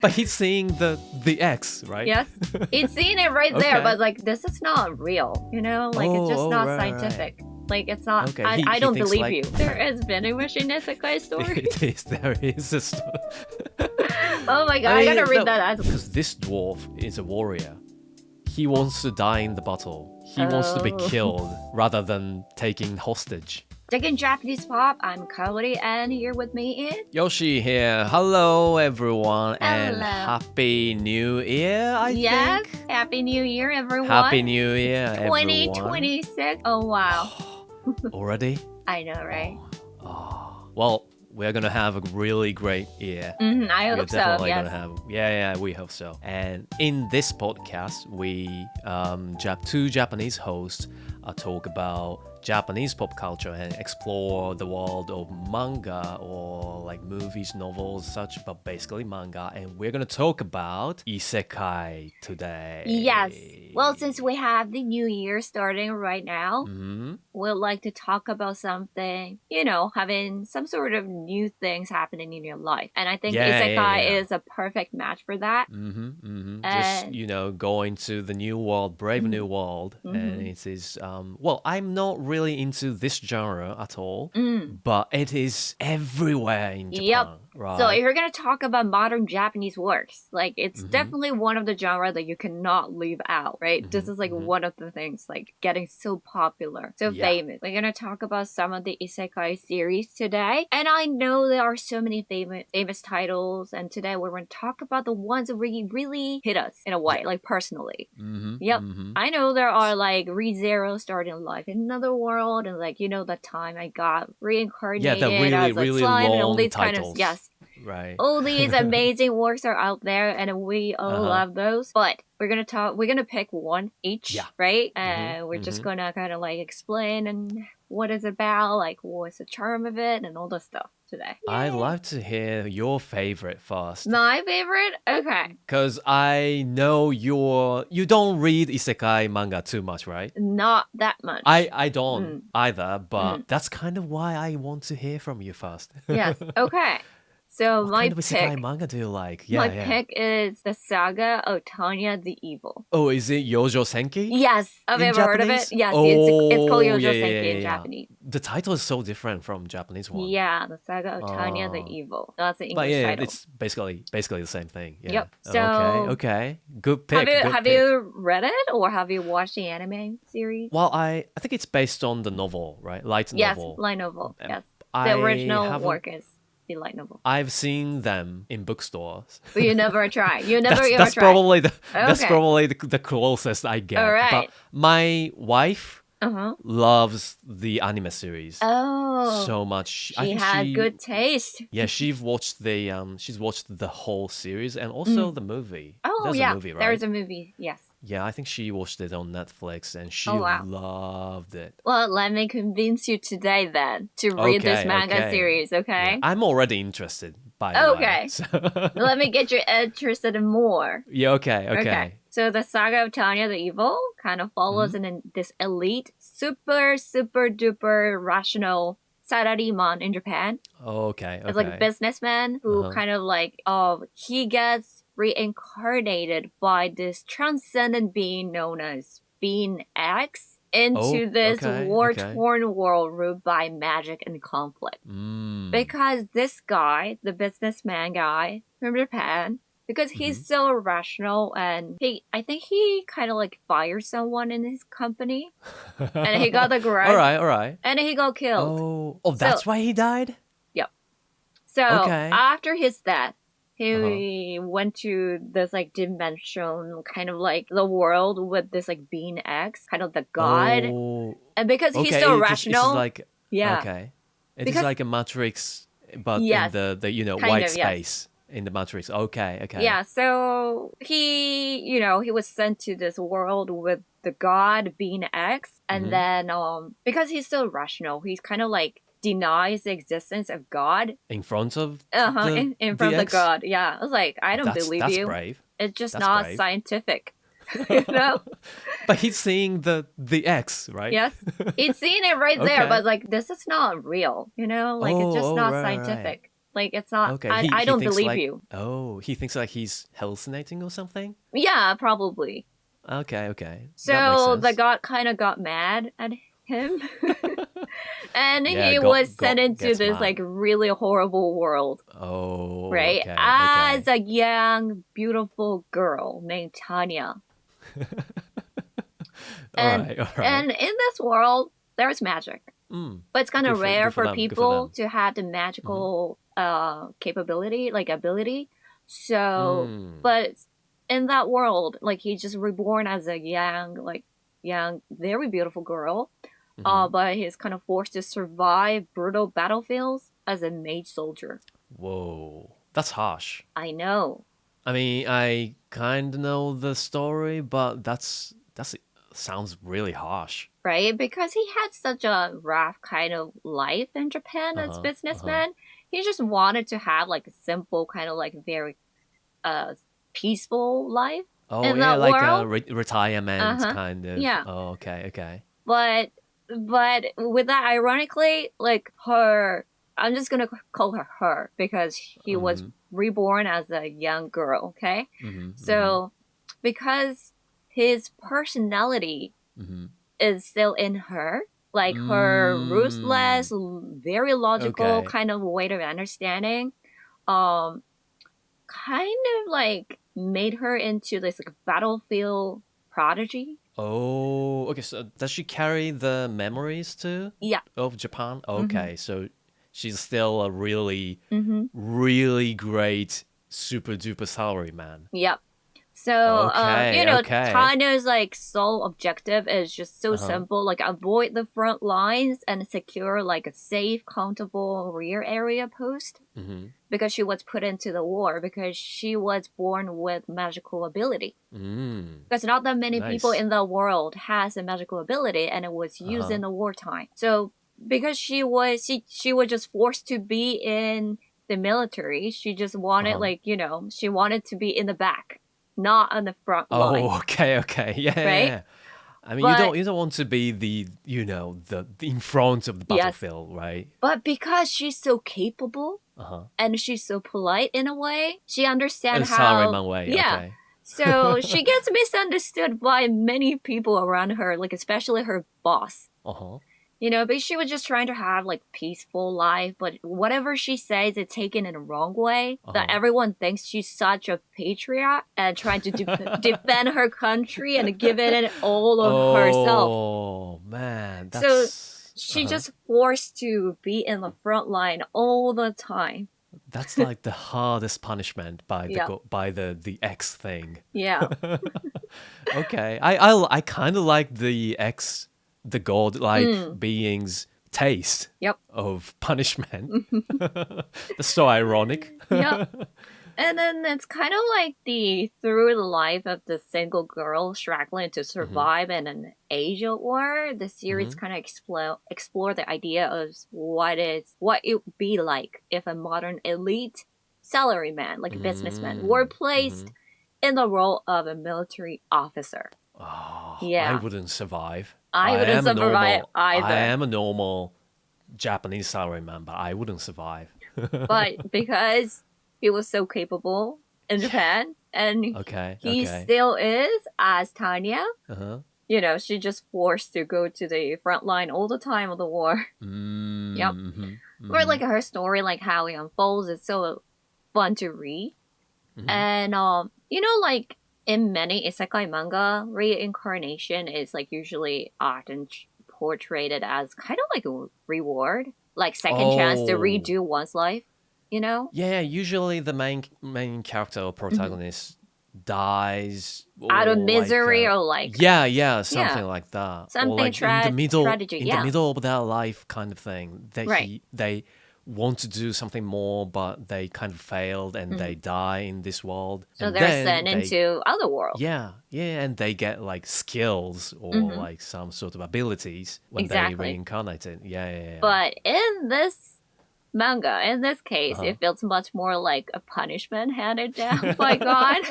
But he's seeing the X, right? Yes, he's seeing it right there, but like this is not real, like it's just not scientific. Like it's not. Okay, I don't believe like... you. There is vending machine isekai story. There is a story. Oh my god, I gotta read that. Because this dwarf is a warrior. He wants to die in the battle. He wants to be killed rather than taken hostage. Digging Japanese pop, I'm Cody, and here with me is Yoshi here. Hello everyone, and Hello. Happy New Year, I yes, think. Happy New Year, everyone. Happy New Year, 2026. Oh wow. Already? I know, right? Well, we're gonna have a really great year. I hope so. Definitely Yes. gonna have. Yeah, we hope so. And in this podcast, we two Japanese hosts talk about Japanese pop culture and explore the world of manga or like movies, novels, such, but basically manga. And we're gonna talk about isekai today. Yes. Well, since we have the new year starting right now, we'd like to talk about something, having some sort of new things happening in your life. And I think isekai is a perfect match for that. Just, going to the new world, brave new world. And it is, well, I'm not really into this genre at all, but it is everywhere in Japan. Yep. Right. So if you're going to talk about modern Japanese works, like it's definitely one of the genre that you cannot leave out, right? This is like one of the things like getting so popular, so famous. We're going to talk about some of the isekai series today. And I know there are so many famous titles. And today we're going to talk about the ones that really hit us in a way, like personally. I know there are like ReZero starting life in another world and like, that time I got reincarnated as a slime and all these titles. Yes. Right. All these amazing works are out there and we all love those. But we're gonna pick one each, right? And we're just gonna kind of like explain and what it's about, like what's the charm of it and all the stuff today. Yay. I'd love to hear your favorite first. My favorite? Okay. Because I know you don't read isekai manga too much, right? Not that much. I don't either, but that's kind of why I want to hear from you first. Yes. Okay. So what my kind of pick, isekai manga do you like? My pick is the Saga of Tanya the Evil. Oh, is it Youjo Senki? Yes. Have you ever heard of it? Yes, it's called Youjo Senki in Japanese. The title is so different from Japanese one. Yeah, the Saga of Tanya the Evil. That's the English title. It's basically the same thing. Yeah. Yep. So okay. Good pick. Have you read it or have you watched the anime series? Well, I think it's based on the novel, right? Light novel. Yes, light novel. Yes. The original work is the light novel. I've seen them in bookstores. But you never try. You never that's try. That's probably the closest I get. All right. But my wife loves the anime series. Oh, so much. She had good taste. Yeah, she's watched the whole series and also the movie. Oh, There's a movie, right? There's a movie. Yes. Yeah, I think she watched it on Netflix and she loved it. Well, let me convince you today then to read this manga series, okay? Yeah, I'm already interested, by the way. Okay. So let me get you interested in more. Yeah, okay. So the Saga of Tanya the Evil kind of follows in this elite, super duper rational salaryman in Japan. Okay. It's like a businessman who kind of like, he gets reincarnated by this transcendent being known as Being X into this war-torn world ruled by magic and conflict. Because this guy, the businessman guy from Japan, because he's so rational and I think he kind of like fired someone in his company and he got the grudge. All right. And he got killed. Oh, that's why he died? Yep. So after his death, he went to this like dimension, kind of like the world with this like being X, kind of the god. Oh. And because he's so rational, okay. It's like a Matrix, but in the white space in the Matrix. Okay. Yeah. So he was sent to this world with the god being X, and then because he's so rational, he's kind of like denies the existence of God in front of in front of the God. Yeah, I was like, I don't believe you. That's brave. It's just not scientific, you know. But he's seeing the X, right? Yes, he's seeing it right there. But like, this is not real, you know. Like it's just not scientific. Like it's not. Okay, I he don't thinks believe like, you. oh, he thinks like he's hallucinating or something. Yeah, probably. Okay, that makes So the sense. god kind of got mad at him, and Yeah, he was God sent into gets this mad. like really horrible world, Oh, right? okay, As okay. a young, beautiful girl named Tanya, All and right, all right. and in this world there's magic, Mm, but it's kind of rare good for for them, good for people them. to have the Mm-hmm. magical capability, like ability. So, Mm, but in that world, like he's just reborn as a young, very beautiful girl. mm-hmm. But he's kind of forced to survive brutal battlefields as a mage soldier. Whoa, that's harsh. I know, I mean, I kind of know the story, but that's sounds really harsh. right? Because he had such a rough kind of life in Japan Uh as huh. Uh huh. businessman. He just wanted to have like a simple, kind of like very uh peaceful life Oh in yeah, that like a world. retirement Uh-huh. kind of. Yeah. Oh, okay, okay. But with that ironically, like her I'm just gonna call her because he was Mm-hmm. reborn as a young girl, okay? Mm-hmm. Mm-hmm. So because his personality Mm-hmm. is still in her, like her Mm, ruthless, very logical okay. kind of way of understanding, um, kind of like made her into this like battlefield prodigy. Oh, okay. So does she carry the memories too Yeah. of Japan? Mm-hmm. Okay, so she's still a really, Mm-hmm. really great super duper salary man. Yep. So, Okay, okay. Tanya's like sole objective is just so Uh-huh. simple, like avoid the front lines and secure like a safe, countable rear area post Mm-hmm. because she was put into the war because she was born with magical ability. Mm. Because not that many people Nice. in the world has a magical ability and it was used Uh-huh. in the wartime. So because she was just forced to be in the military, she just wanted Uh-huh. like, she wanted to be in the back, not on the front line, Oh, okay, okay. Yeah, yeah, right? yeah. I mean, But you don't want to be the in front of the yes, battlefield, right? but because she's so capable Uh-huh. and she's so polite in a way, she A understands how, salaryman way, yeah. okay. So she gets misunderstood by many people around her, like especially her boss. Uh-huh. But she was just trying to have like peaceful life, but whatever she says is taken in the wrong way. That Uh-huh. everyone thinks she's such a patriot and trying to defend her country and give it all of herself. Oh man, So that's she just forced to be in the front line all the time. that's like the hardest punishment by Yeah, by the X thing. yeah. Okay, I kind of like the god-like Mm, being's taste yep. of punishment. That's so ironic. Yep. And then it's kind of like the through the life of the single girl struggling to Hmm. survive in an age of war. The series Hmm. kind of explore the idea of what it would be like if a modern elite salaryman, like a businessman, were Mm. Hmm. placed in the role of a military officer. Oh, I Yeah, wouldn't survive. I wouldn't survive I either. am a normal Japanese salaryman, but I wouldn't survive. But because he was so capable in Yeah. Japan, and Okay, he okay. still is as Tanya, Uh-huh. she just forced to go to the front line all the time of the war. Yep. Mm-hmm. Or Mm-hmm. like her story, like how it unfolds, is so fun to read. Mm-hmm. And like in many isekai manga, reincarnation is like usually often portrayed as kind of like a reward, like second chance to Oh. redo one's life. You know? Yeah, usually the main character or Mm-hmm. protagonist dies Out of or like misery or like yeah, yeah, something like that. Or something like tragedy. in the Yeah, middle of their life kind of thing. right. They want to do something more but they kind of failed and Mm-hmm. they die in this world. So And they're then sent they into other world. yeah, and they get like skills or Mm-hmm. like some sort of abilities when they Exactly. reincarnated. Yeah. But in this manga, in this case, Uh-huh. it feels much more like a punishment handed down by God.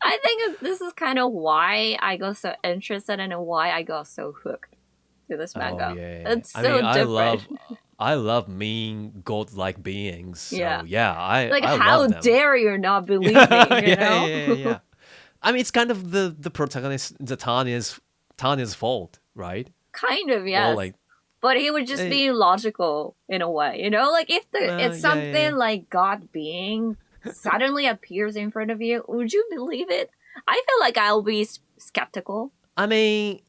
I think this is kind of why I got so interested and why I got so hooked to this Oh manga. yeah. It's I mean, so different. I love mean godlike beings. So Yeah. yeah, Like, I how love them. dare you not believe me, Yeah, you yeah, know? yeah, yeah. I mean, it's kind of the protagonist, the Tanya's fault, right? Kind of, Or yes. like, But he would just eh, be logical in a way, you know? Like, if it's yeah, yeah, something yeah. like God being suddenly appears in front of you, would you believe it? I feel like I'll be skeptical. I mean,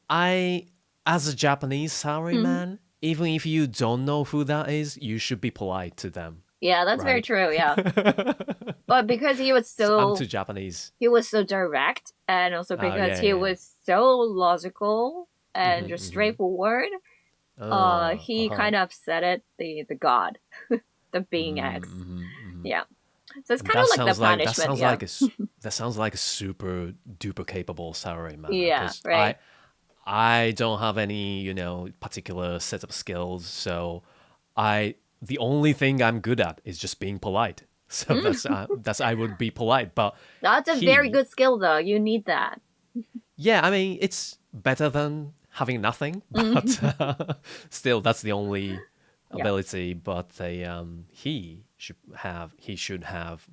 as a Japanese Mhm. salaryman, even if you don't know who that is, you should be polite to them, Yeah, that's very right? true, yeah. But because So I'm too Japanese. he was so direct, and also Oh because yeah, he yeah. was so logical and just Mm-hmm. straightforward, he Uh-huh. kind of upset it the god, the being X. Mm-hmm. Yeah. So it's And kind of like the that punishment, sounds yeah. like that sounds like a super duper capable salaryman Yeah, because right. I don't have any, particular set of skills. So the only thing I'm good at is just being polite. So Mm, that's I would be polite. But that's a very he, good skill, though. You need that. yeah, I mean, it's better than having nothing, but Mm. still, that's the only Yeah. ability. But he should have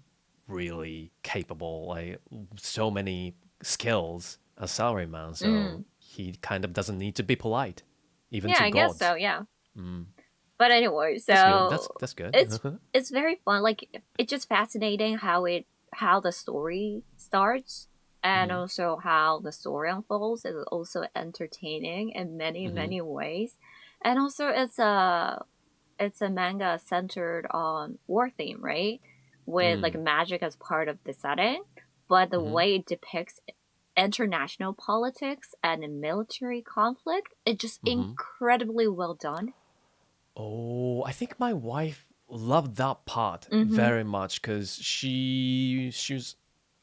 really capable, like so many skills as salaryman. So Mm. he kind of doesn't need to be polite, even Yeah, to I guess so. gods. Yeah. Mm. But anyway, That's good. so That's good. it's it's very fun. Like, it's just fascinating how the story starts, and Mm-hmm. also how the story unfolds. It's also entertaining in many Mm-hmm. many ways, and also it's a manga centered on war theme, right? With like Mm. magic as part of the setting, but the Mm-hmm. way it depicts international politics and military conflict, it's just Mm-hmm. incredibly well done. Oh, I think my wife loved that part Mm-hmm. very much because she was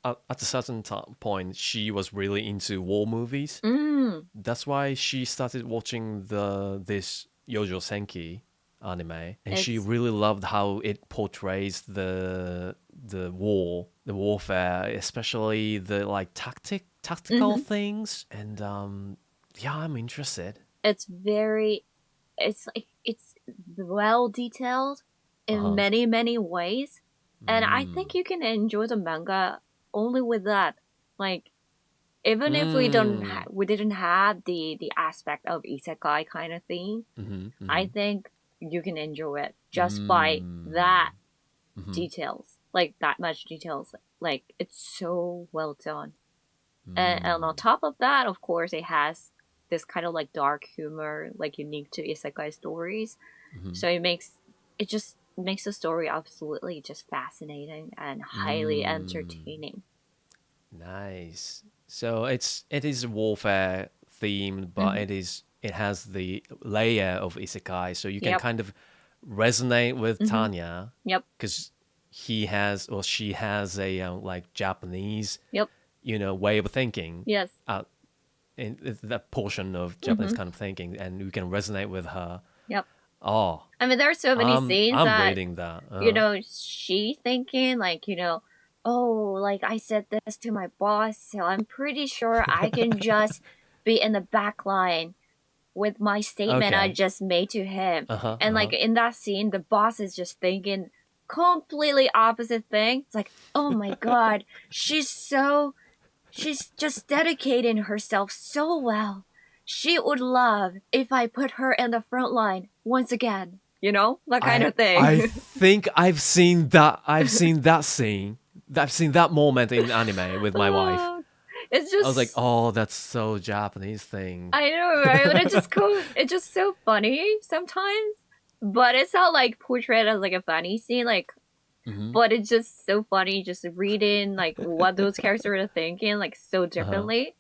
at a certain point she was really into war movies. Mm. That's why she started watching this Youjo Senki anime, and she It's really loved how it portrays the warfare, especially the like tactical mhm. things. And yeah, I'm interested. It's very it's like it's well detailed Uh in huh. many many ways, and I think Mm. you can enjoy the manga only with that. Like, even if Mm. we didn't have the aspect of isekai kind of thing, Mm-hmm. I Mm-hmm. think you can enjoy it just by Mm. that Mm-hmm. details, like that much details. Like, it's so well done. And on Mm. top of that, of course, it has this kind of like dark humor, like unique to isekai stories. Mm-hmm. So it just makes the story absolutely just fascinating and highly Mm. entertaining. Nice. So it is warfare themed, but Hmm. it has the layer of isekai, so you can Yep. kind of resonate with Hmm. Tanya Yep. because he has or she has a like Japanese, Yep. way of thinking, Yes. uh, in that portion of Japanese Hmm. kind of thinking, and you can resonate with her. Yep. Oh, I mean, there are so many scenes I'm that, reading that. she thinking like, oh, like, I said this to my boss, so I'm pretty sure I can just be in the back line with my statement I Okay. just made to him. Uh huh. And Uh like huh. in that scene, the boss is just thinking completely opposite thing. It's like, oh my god, she's just dedicating herself so well. She would love if I put her in the front line once again. That kind of I thing. think I've seen that. I've seen that scene. I've seen that moment in anime with my wife. Oh, it's I was like, just, oh, that's so Japanese thing. I know, right? But it's just cool. It's just so funny sometimes. But it's not like portrayed as like a funny scene. Like, Hmm. but it's just so funny just reading like what those characters are thinking like so Uh-huh. differently.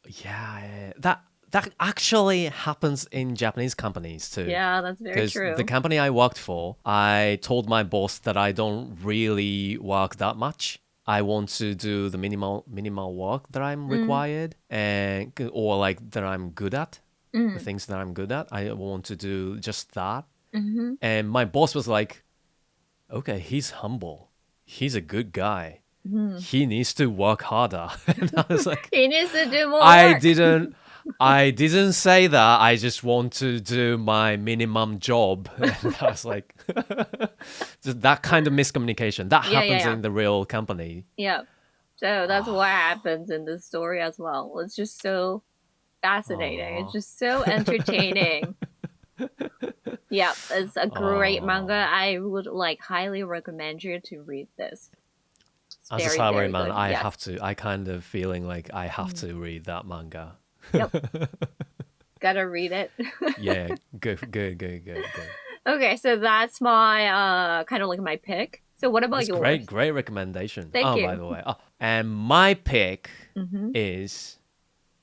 Yeah. That actually happens in Japanese companies too. Yeah, that's very Because the true. company I worked for, I told my boss that I don't really work that much. I want to do the minimal work that I'm Mm, required and or like that I'm good at. The mm, things that I'm good at, I want to do just that. mm-hmm. And my boss was like, "Okay, he's humble. He's a good guy. Mm. He needs to work harder." And I was like, He needs to do more I work. didn't I didn't say that. I just want to do my minimum job. And I was like, just that kind of miscommunication. That Yeah, yeah, happens yeah. in the real company. Yeah. So that's what happens in this story as well. It's just so fascinating. It's Oh. just so entertaining. Yeah, it's a great manga. Oh. I would like highly recommend you to read this. It's As a very, very salaryman, good. I Yeah. have to. I kind of feeling like I have Mm. to read that manga. Yep. Gotta read it. Yeah, good, good, good, good, good. Okay, so that's my kind of like my pick. So what about That's yours? great, great recommendation. Thank Oh, by you. the way, and my pick Mm-hmm. is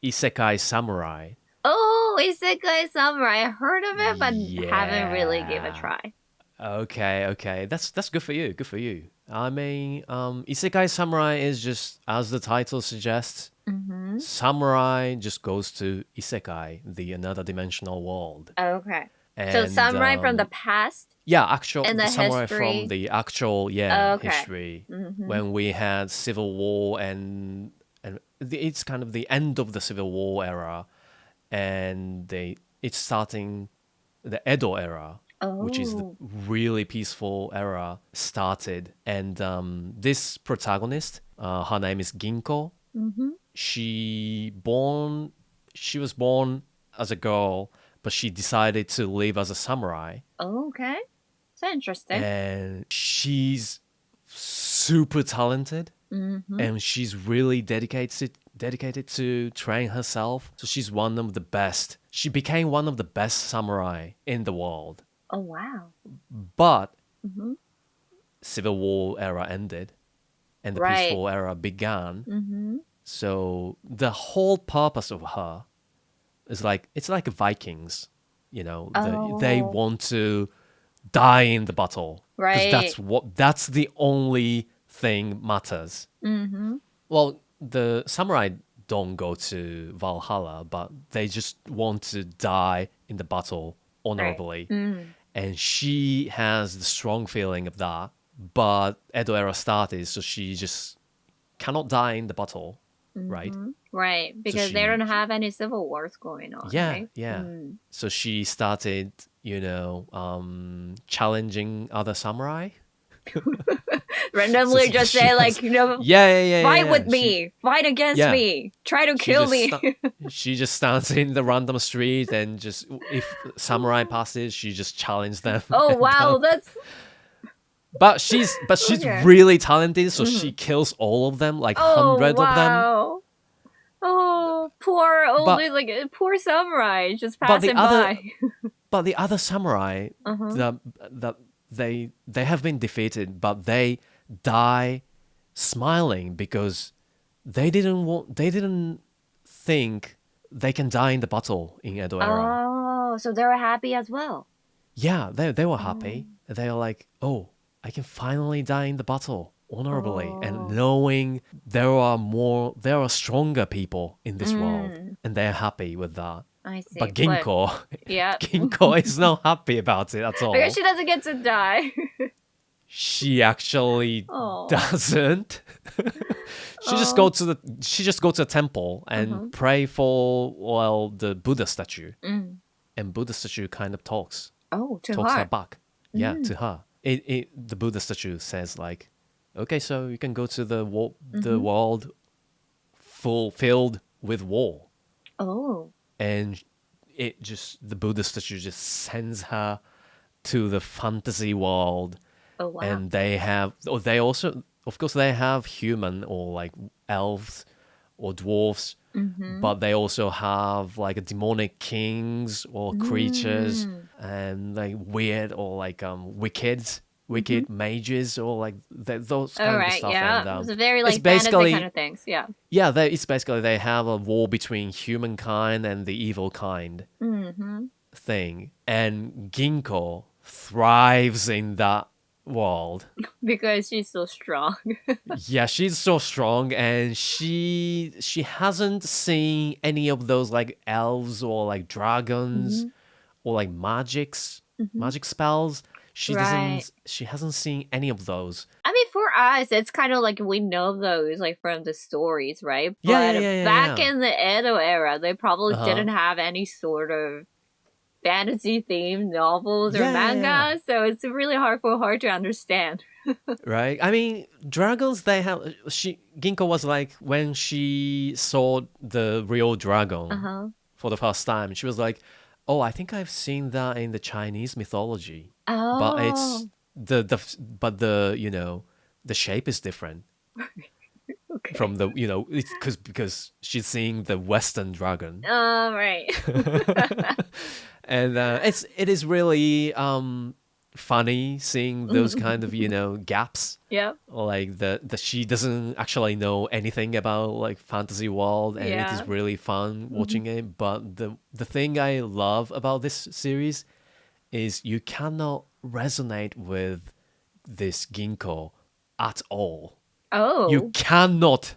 Isekai Samurai. Oh, Isekai Samurai. I heard of it, but haven't really gave a Yeah. try. Okay, okay. That's good for you. Good for you. I mean, Isekai Samurai is just as the title suggests. Mm-hmm. Samurai just goes to Isekai, the another dimensional world, Okay. So and samurai from the past yeah, actual and the the samurai from history. the actual Okay. history Mm-hmm. when we had civil war and it's kind of the end of the civil war era, and it's starting the Edo era, which is the Oh. really peaceful era started, and this protagonist, her name is Ginko. Mm-hmm. she born she was born as a girl, but she decided to live as a samurai, Okay. So interesting. and she's super talented, Mm-hmm. and she's really dedicated to train herself. So she's one of the best. She became one of the best samurai in the world. Oh wow. But Mm-hmm. civil war era ended and the Right. peaceful era began. Mm-hmm. So the whole purpose of her is like it's like Vikings, they Oh. want to die in the battle because Right. that's the only thing matters. Mm-hmm. Well, the samurai don't go to Valhalla, but they just want to die in the battle Right. honorably. Mm. And she has the strong feeling of that. But Edo era started, so she just cannot die in the battle, right? Mm-hmm. Right. So Because they don't have any civil wars going on, yeah, right? yeah. Mm. So she started, challenging other samurai. So Randomly just she say has, like, yeah, yeah, yeah, fight yeah, with yeah. me, fight against Yeah, me, try to she kill just me. she just stands in the random street and just if samurai passes, she just challenges them. Oh And wow, that's but she's okay. really talented, so Mm-hmm. she kills all of them, like Oh hundred of them. wow. Oh, poor old But like poor samurai just but the passing other by. but the other samurai, Uh-huh. the they have been defeated, but they die smiling because they didn't think they can die in the battle in Edo era. Oh, so they were happy as well. Yeah, they were Oh. happy. They were like, oh, I can finally die in the battle honorably, and Oh. knowing there are stronger people in this world, Mm, and they're happy with that. I see. But But Ginko, yeah. Ginko is not happy about it at Because all. she doesn't get to die. She actually Oh. doesn't. Oh. She just go to the temple and Uh-huh. pray for the Buddha statue, Mm. and Buddha statue kind of Oh, to talks her her. back. Yeah, Mm. to her. The Buddha statue says like, okay, so you can go to the Mm-hmm. world filled with war, Oh. and the Buddha statue just sends her to the fantasy world, Oh wow. and they also, of course, they have human or like elves or dwarves, Mm-hmm. but they also have like demonic kings or creatures, Mm. and like weird or like Mm-hmm. wicked mages or like those All kind of right. stuff. And Yeah. It's a very it's like fantasy kind basically of things. Yeah. yeah, it's basically they have a war between humankind and the evil kind Mm-hmm. thing, and Ginkgo thrives in that world. Because she's so strong. Yeah, she's so strong, and she hasn't seen any of those like elves or like dragons Mm-hmm. or like Mm-hmm. magic spells. Right. She hasn't seen any of those. I mean, for us, it's kind of like we know those like from the stories, right? Yeah, yeah, But yeah, yeah, back yeah. in the Edo era, they probably Uh-huh. didn't have any sort of fantasy themed novels or Yeah, yeah, yeah. manga, so it's really hard to understand. Right? I mean, dragons, they have. Ginko was like, when she saw the real Uh dragon huh. for the first time, she was like, oh, I think I've seen that in the Chinese mythology. But it's Oh, but the, the shape is different okay. from the, it's because she's seeing the Western dragon. Right. And it is really funny seeing those kind of gaps, Yep. like that she doesn't actually know anything about like fantasy world, and it Yeah. is really fun Mhm. watching it. But the thing I love about this series is you cannot resonate with this Ginko at all. You Oh, cannot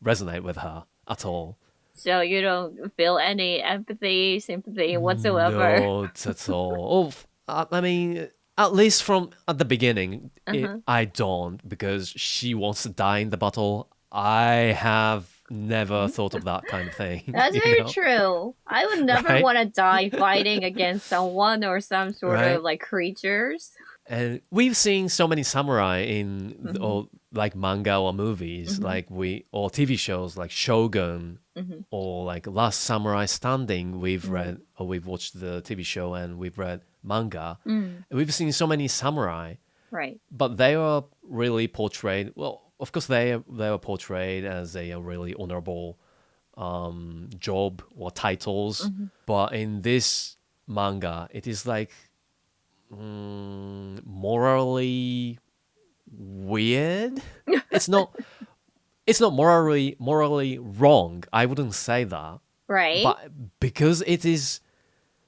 resonate with her at all. so you don't feel any empathy, sympathy whatsoever? Not at all. I mean, at least from at the beginning, Uh huh. I don't, because she wants to die in the battle. I have never thought of that kind of thing, That's very true. I would never right? want to die fighting against someone or some sort of Right? like creatures. And we've seen so many samurai in Hmm. or like manga or movies, Hmm. like we or TV shows like Shogun Hmm. or like Last Samurai Standing. We've Mm. read or we've watched the TV show and we've read manga. Mm. We've seen so many samurai, Right. but they are really portrayed. Well, of course they are portrayed as a really honorable job or titles, Hmm. but in this manga, it is like morally weird. It's not. It's not morally wrong. I wouldn't say that, Right. but because it is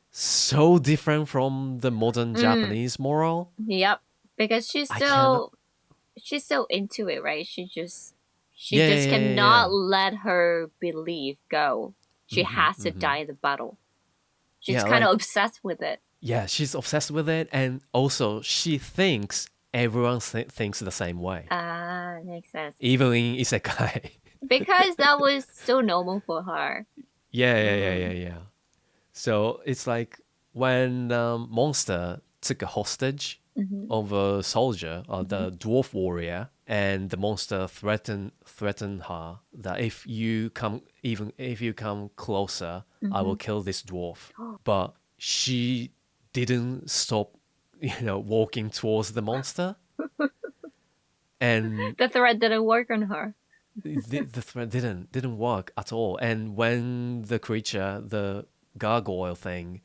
so different from the modern Mm. Japanese moral, Yep. Because I cannot. she's so into it, right? She Yeah, yeah, just yeah, yeah, cannot yeah. let her belief go. She has to Hmm. die in the battle. She's Yeah, kind of like obsessed with it. yeah, she's obsessed with it, and also she thinks everyone thinks the same way, Ah, makes sense. even in isekai. Because that was so normal for her. Yeah, yeah, yeah, yeah, Mm. yeah. So it's like when monster took a hostage Hmm. of a soldier or Hmm. the dwarf warrior, and the monster threatened her that if you come closer, I will Hmm. kill this dwarf. But she didn't stop, walking towards the monster, and The threat didn't work on her. the threat didn't work at all. And when the creature, the gargoyle thing,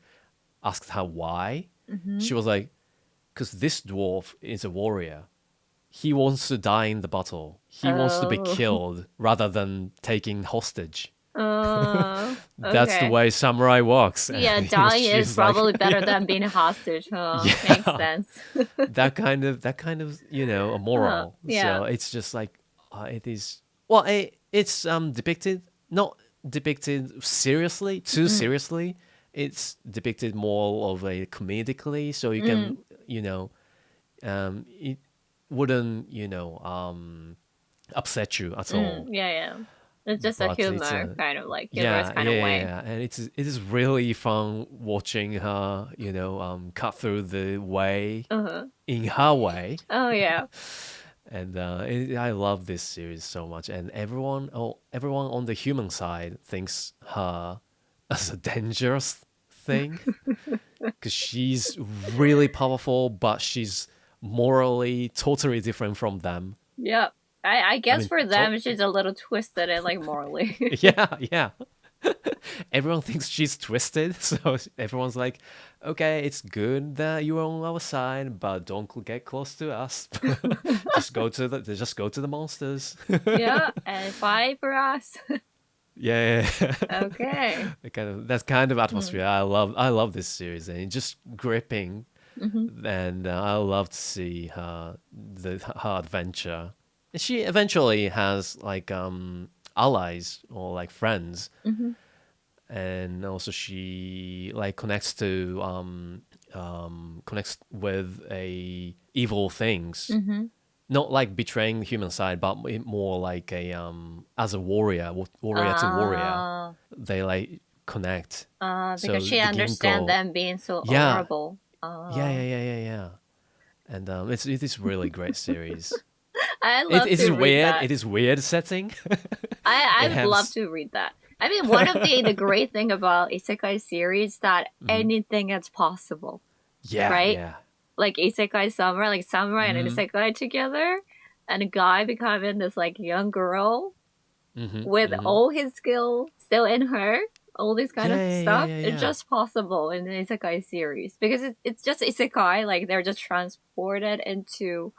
asked her why, Hmm. she was like, because this dwarf is a warrior. He wants to die in the battle. He wants to be Oh. killed rather than taken hostage. That's the Okay. way samurai works. And Yeah, dying is she's like, probably better than being hostage, huh? Makes yeah, sense. that kind of a moral. Yeah. So it's just like it is. Well, it's depicted, not depicted seriously, too Mm. seriously. It's depicted more of a comedically, so you can Mm. it wouldn't upset you at Mm. all. Yeah, yeah. It's just a But it's humor, kind of like humorous yeah, kind yeah, of yeah, way. yeah, and it is really fun watching her, cut through the way Uh-huh. in her way. Oh, yeah. And I love this series so much, and everyone on the human side thinks her as a dangerous thing, because she's really powerful, but she's morally totally different from them. Yep. I I guess mean, for them, she's a little twisted and like morally. yeah, yeah. Everyone thinks she's twisted, so everyone's like, "Okay, it's good that you're on our side, but don't get close to us. Just go to the monsters." Yeah, and fight for us. Yeah, yeah, yeah. Okay. That kind of Mm. atmosphere. I love this series, and it's just gripping. Hmm. And I love to see her adventure. And she eventually has like allies or like friends, Hmm. and also she like connects to connects with a evil things. Mm-hmm. Not like betraying the human side, but more like a as a warrior to warrior, they like connect. Because So she the understands ginkgo, them being so yeah, honorable. yeah. And it is really great series. I love It to is read weird. that. It is weird setting. I It would love has to read that. I mean, one of the great thing about isekai series that mhm. anything is possible, Yeah, right? yeah. Like isekai samurai, like samurai and an Hmm. isekai together, and a guy becoming this like young girl Hmm. with Hmm. all his skill still in her, all this kind of stuff. It's Yeah. just possible in the isekai series because it's just isekai. Like they're just transported into,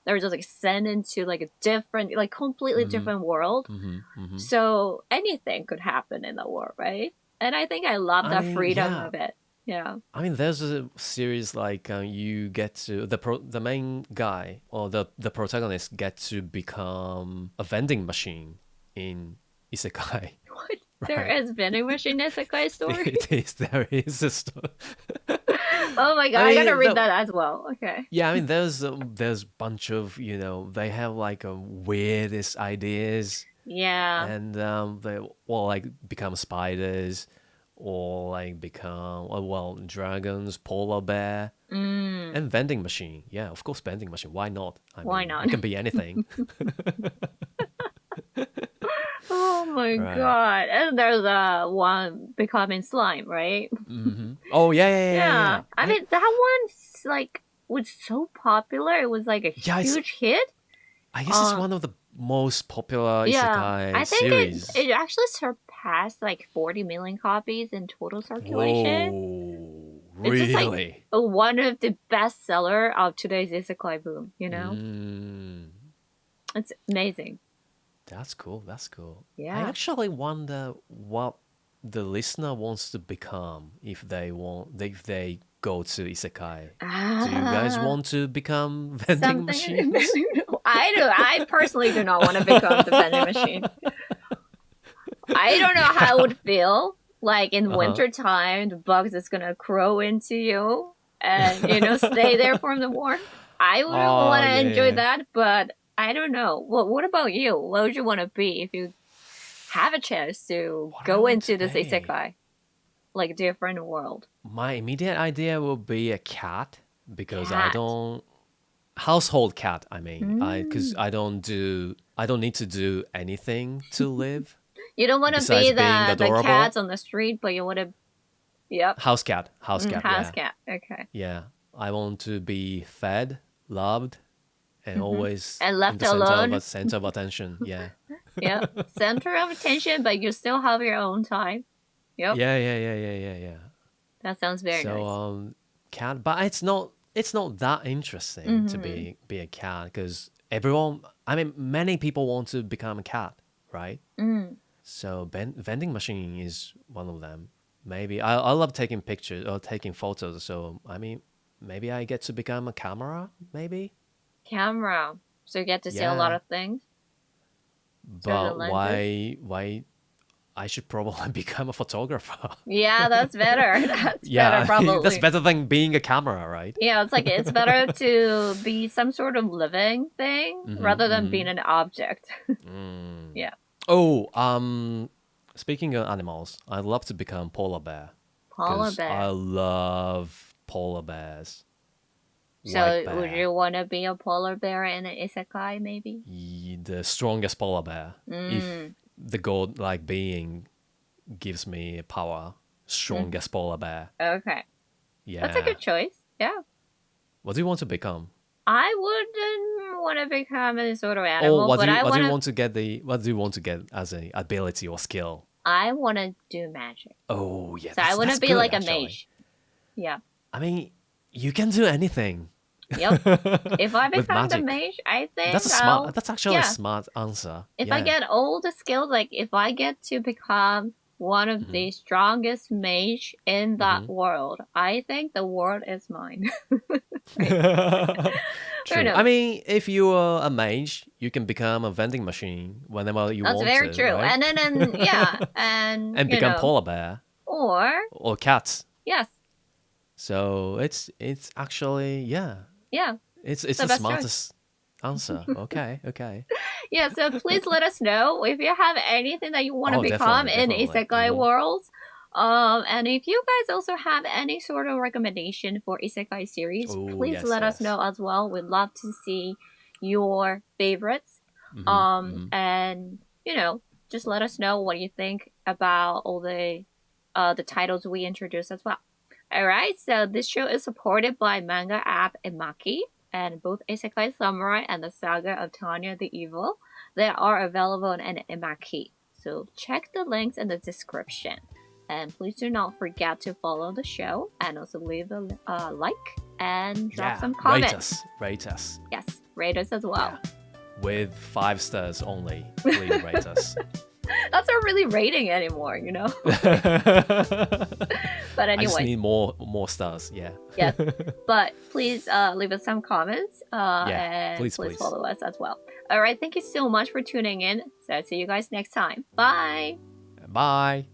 they're just like sent into like a different, like completely Hmm. different world. Hmm. Hmm. So anything could happen in the world, right? And I think I love I that mean, freedom yeah. of it. Yeah. I mean, there's a series like you get to the main guy or the protagonist get to become a vending machine in isekai, What? There right? is vending machine isekai story? It is there is a story. Oh my god, I I gotta mean, read that as well. Okay. yeah, I mean, there's bunch of they have like a weirdest ideas Yeah. and they well like become spiders or like become well dragons, polar bear. Mm, And vending machine. Yeah, of course, vending machine. Why not? I why mean, not? it can be anything. Oh my Right. god. And there's one becoming slime, right? Hmm. Oh, yeah. Yeah. I mean that one's like was so popular. It was like a Yeah, huge hit. I guess it's Um one of the most popular yeah. I isekai think it series. it actually surpassed like 40 million copies in total circulation. Whoa, It's just like really? one of the best seller of today's isekai boom, you know? Mm, It's amazing. that's cool. That's cool. I Yeah. actually wonder what the listener wants to become if they go to isekai. Do you guys Ah, want to become vending something. machines? I do. I personally do not want to become the vending machine. I don't know how it Yeah. would feel. Like in Uh-huh. winter time, the bugs is gonna crow into you and stay there from the warmth. I wouldn't Oh want to enjoy yeah. that, but I don't know. What about you? What would you want to be if you have a chance to What I go want to into this be. isekai, like different world? My immediate idea will be a cat because I Cat. don't household cat, I mean. Because Mm. I don't need to do anything to live You don't want to besides be being the cats adorable. on the street, but you want to. Yep. House cat, House yeah. cat. Okay. Yeah. I want to be fed, loved, and always And in left the alone. center of attention. Yeah. Yep. Center of attention, but you still have your own time. Yep. Yeah. That sounds very So nice. cat, but it's not that interesting to Mm-hmm. be a cat because everyone, I mean, many people want to become a cat, right? Mm. So vending machine is one of them. Maybe I love taking pictures or taking photos. So I mean, maybe I get to become a camera. Maybe, Camera. So you get to see a lot yeah. of things through the But lenses. why I should probably become a photographer. Yeah, that's better. That's better, Yeah, that's probably. better than being a camera, right? Yeah, it's like it's better to be some sort of living thing rather than being Mm-hmm. an object. Mm. Yeah. Oh, speaking of animals, I'd love to become polar bear Polar because I bear. love polar bears. White So would bear, you want to be a polar bear in an isekai, maybe? the strongest polar bear. If Mm. the god-like being gives me power, Mm-hmm. strongest polar bear. Okay. That's a Yeah. good choice. Yeah. What do you want to become? I wouldn't want to become any sort of Or animal, but what do you want to get what do you want to get as an ability or skill? I want to do magic. Oh yeah, So I want to that's be good like a actually. mage. Yeah. I mean, you can do anything Yep. If I with become the magic. mage, I think That's actually a yeah, smart answer. if I Yeah. get all the skills, like if I get to become one of Hmm. the strongest mage in that Hmm. world, I think the world is mine. Right? Who True. I knows? mean, if you are a mage, you can become a vending machine whenever you That's want very to, true. right? Yeah, and And become polar bear or or cats. yes, So it's actually, yeah, Yeah, it's the the best choice. smartest answer. Okay, okay. Yeah, so please let us know if you have anything that you want to Oh, become definitely, in definitely. Isekai worlds. And if you guys also have any sort of recommendation for Isekai series, Oh, please yes, let us yes. know as well. We'd love to see your favorites. And just let us know what you think about all the titles we introduced as well. All right, so this show is supported by manga app Emaki, and both Isekai Samurai and the Saga of Tanya the Evil. They are available on Emaki. So check the links in the description. And please do not forget to follow the show and also leave a like and drop Yeah, some rate comments. us, rate us. Yes, rate us as well. Yeah, with 5 stars only. Please rate us. That's not really rating anymore, But I just anyway, need more stars. Yeah. yes. But please leave us some comments Yeah. and Please, please please. follow us as well. All right, thank you so much for tuning in. So see you guys next time. Bye. Bye.